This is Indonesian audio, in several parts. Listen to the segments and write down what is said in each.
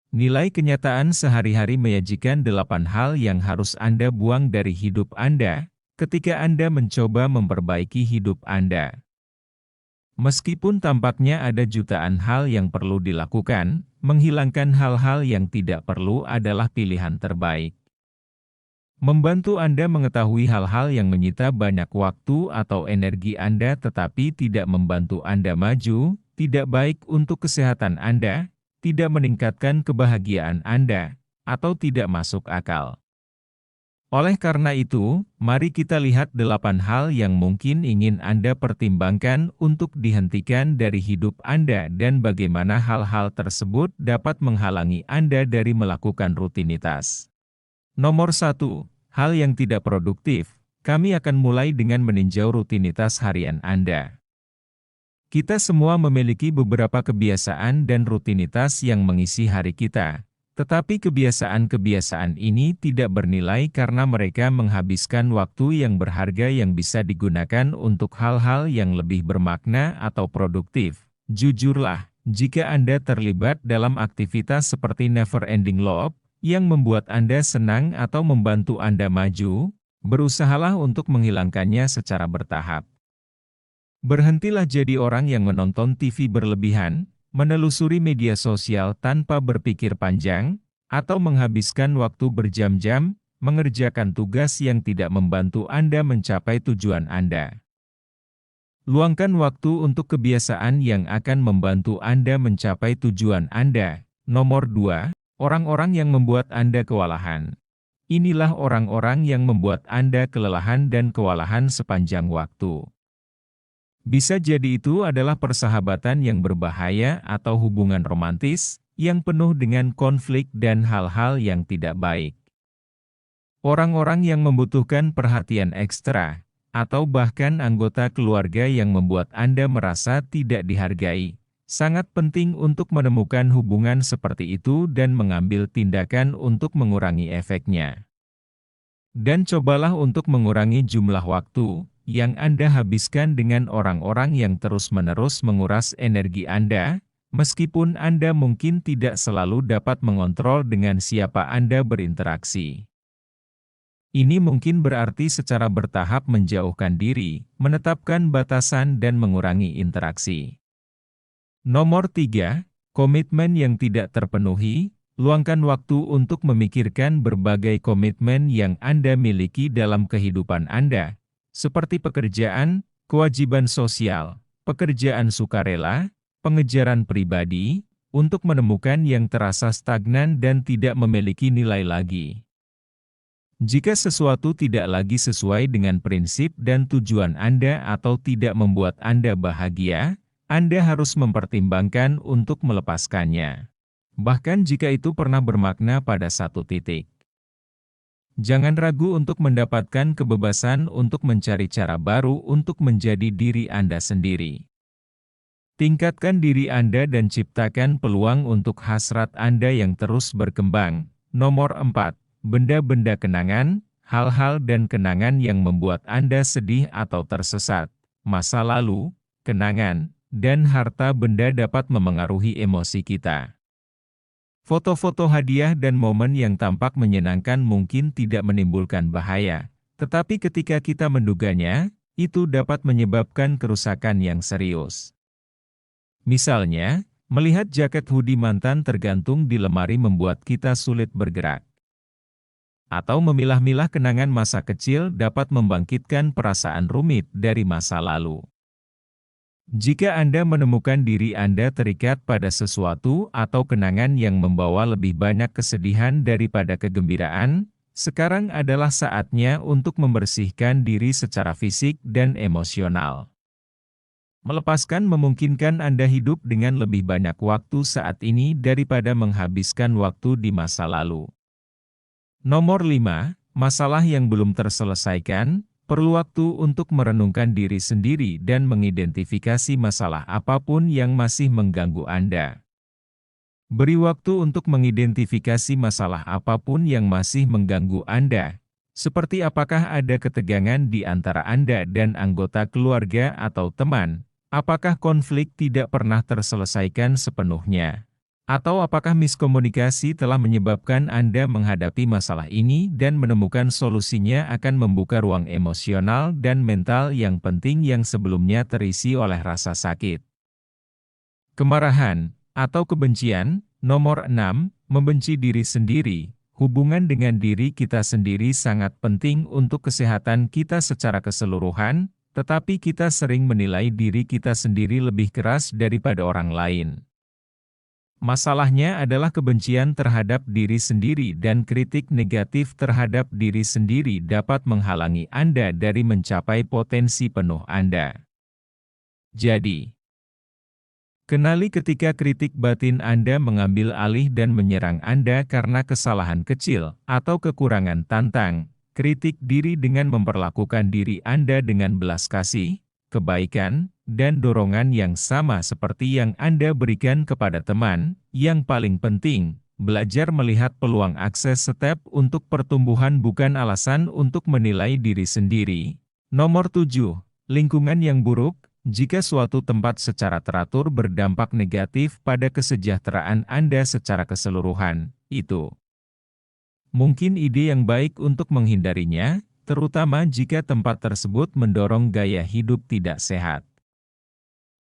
Nilai kenyataan sehari-hari menyajikan 8 hal yang harus Anda buang dari hidup Anda, ketika Anda mencoba memperbaiki hidup Anda. Meskipun tampaknya ada jutaan hal yang perlu dilakukan, menghilangkan hal-hal yang tidak perlu adalah pilihan terbaik. Membantu Anda mengetahui hal-hal yang menyita banyak waktu atau energi Anda tetapi tidak membantu Anda maju, tidak baik untuk kesehatan Anda, tidak meningkatkan kebahagiaan Anda, atau tidak masuk akal. Oleh karena itu, mari kita lihat 8 hal yang mungkin ingin Anda pertimbangkan untuk dihentikan dari hidup Anda dan bagaimana hal-hal tersebut dapat menghalangi Anda dari melakukan rutinitas. Nomor 1. Hal yang tidak produktif. Kami akan mulai dengan meninjau rutinitas harian Anda. Kita semua memiliki beberapa kebiasaan dan rutinitas yang mengisi hari kita. Tetapi kebiasaan-kebiasaan ini tidak bernilai karena mereka menghabiskan waktu yang berharga yang bisa digunakan untuk hal-hal yang lebih bermakna atau produktif. Jujurlah, jika Anda terlibat dalam aktivitas seperti never-ending loop, yang membuat Anda senang atau membantu Anda maju, berusahalah untuk menghilangkannya secara bertahap. Berhentilah jadi orang yang menonton TV berlebihan, menelusuri media sosial tanpa berpikir panjang, atau menghabiskan waktu berjam-jam, mengerjakan tugas yang tidak membantu Anda mencapai tujuan Anda. Luangkan waktu untuk kebiasaan yang akan membantu Anda mencapai tujuan Anda. Nomor 2. Orang-orang yang membuat Anda kewalahan. Inilah orang-orang yang membuat Anda kelelahan dan kewalahan sepanjang waktu. Bisa jadi itu adalah persahabatan yang berbahaya atau hubungan romantis, yang penuh dengan konflik dan hal-hal yang tidak baik. Orang-orang yang membutuhkan perhatian ekstra, atau bahkan anggota keluarga yang membuat Anda merasa tidak dihargai. Sangat penting untuk menemukan hubungan seperti itu dan mengambil tindakan untuk mengurangi efeknya. Dan cobalah untuk mengurangi jumlah waktu yang Anda habiskan dengan orang-orang yang terus-menerus menguras energi Anda, meskipun Anda mungkin tidak selalu dapat mengontrol dengan siapa Anda berinteraksi. Ini mungkin berarti secara bertahap menjauhkan diri, menetapkan batasan dan mengurangi interaksi. Nomor 3, komitmen yang tidak terpenuhi. Luangkan waktu untuk memikirkan berbagai komitmen yang Anda miliki dalam kehidupan Anda, seperti pekerjaan, kewajiban sosial, pekerjaan sukarela, pengejaran pribadi, untuk menemukan yang terasa stagnan dan tidak memiliki nilai lagi. Jika sesuatu tidak lagi sesuai dengan prinsip dan tujuan Anda atau tidak membuat Anda bahagia, Anda harus mempertimbangkan untuk melepaskannya. Bahkan jika itu pernah bermakna pada satu titik. Jangan ragu untuk mendapatkan kebebasan untuk mencari cara baru untuk menjadi diri Anda sendiri. Tingkatkan diri Anda dan ciptakan peluang untuk hasrat Anda yang terus berkembang. Nomor 4. Benda-benda kenangan, hal-hal dan kenangan yang membuat Anda sedih atau tersesat. Masa lalu, kenangan, dan harta benda dapat memengaruhi emosi kita. Foto-foto hadiah dan momen yang tampak menyenangkan mungkin tidak menimbulkan bahaya, tetapi ketika kita menduganya, itu dapat menyebabkan kerusakan yang serius. Misalnya, melihat jaket hoodie mantan tergantung di lemari membuat kita sulit bergerak. Atau memilah-milah kenangan masa kecil dapat membangkitkan perasaan rumit dari masa lalu. Jika Anda menemukan diri Anda terikat pada sesuatu atau kenangan yang membawa lebih banyak kesedihan daripada kegembiraan, sekarang adalah saatnya untuk membersihkan diri secara fisik dan emosional. Melepaskan memungkinkan Anda hidup dengan lebih banyak waktu saat ini daripada menghabiskan waktu di masa lalu. Nomor 5, masalah yang belum terselesaikan. Perlu waktu untuk merenungkan diri sendiri dan mengidentifikasi masalah apapun yang masih mengganggu Anda. Beri waktu untuk mengidentifikasi masalah apapun yang masih mengganggu Anda, seperti apakah ada ketegangan di antara Anda dan anggota keluarga atau teman, apakah konflik tidak pernah terselesaikan sepenuhnya, Atau apakah miskomunikasi telah menyebabkan Anda menghadapi masalah ini dan menemukan solusinya akan membuka ruang emosional dan mental yang penting yang sebelumnya terisi oleh rasa sakit. Kemarahan atau kebencian. Nomor 6, membenci diri sendiri. Hubungan dengan diri kita sendiri sangat penting untuk kesehatan kita secara keseluruhan, tetapi kita sering menilai diri kita sendiri lebih keras daripada orang lain. Masalahnya adalah kebencian terhadap diri sendiri dan kritik negatif terhadap diri sendiri dapat menghalangi Anda dari mencapai potensi penuh Anda. Jadi, kenali ketika kritik batin Anda mengambil alih dan menyerang Anda karena kesalahan kecil atau kekurangan tantang. Kritik diri dengan memperlakukan diri Anda dengan belas kasih, kebaikan, dan dorongan yang sama seperti yang Anda berikan kepada teman. Yang paling penting, belajar melihat peluang akses step untuk pertumbuhan bukan alasan untuk menilai diri sendiri. Nomor 7, lingkungan yang buruk. Jika suatu tempat secara teratur berdampak negatif pada kesejahteraan Anda secara keseluruhan, itu mungkin ide yang baik untuk menghindarinya, terutama jika tempat tersebut mendorong gaya hidup tidak sehat.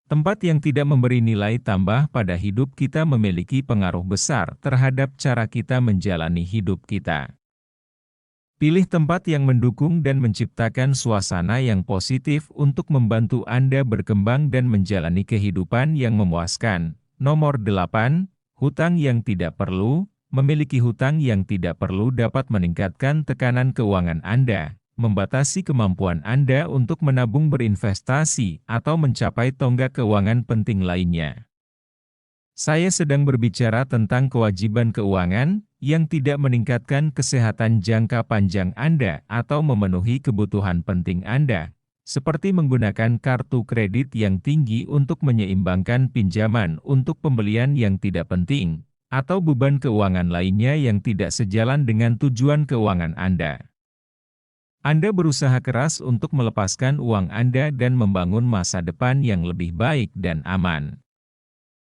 Tempat yang tidak memberi nilai tambah pada hidup kita memiliki pengaruh besar terhadap cara kita menjalani hidup kita. Pilih tempat yang mendukung dan menciptakan suasana yang positif untuk membantu Anda berkembang dan menjalani kehidupan yang memuaskan. Nomor 8, hutang yang tidak perlu. Memiliki hutang yang tidak perlu dapat meningkatkan tekanan keuangan Anda, membatasi kemampuan Anda untuk menabung berinvestasi, atau mencapai tonggak keuangan penting lainnya. Saya sedang berbicara tentang kewajiban keuangan yang tidak meningkatkan kesehatan jangka panjang Anda atau memenuhi kebutuhan penting Anda, seperti menggunakan kartu kredit yang tinggi untuk menyeimbangkan pinjaman untuk pembelian yang tidak penting, atau beban keuangan lainnya yang tidak sejalan dengan tujuan keuangan Anda. Anda berusaha keras untuk melepaskan uang Anda dan membangun masa depan yang lebih baik dan aman.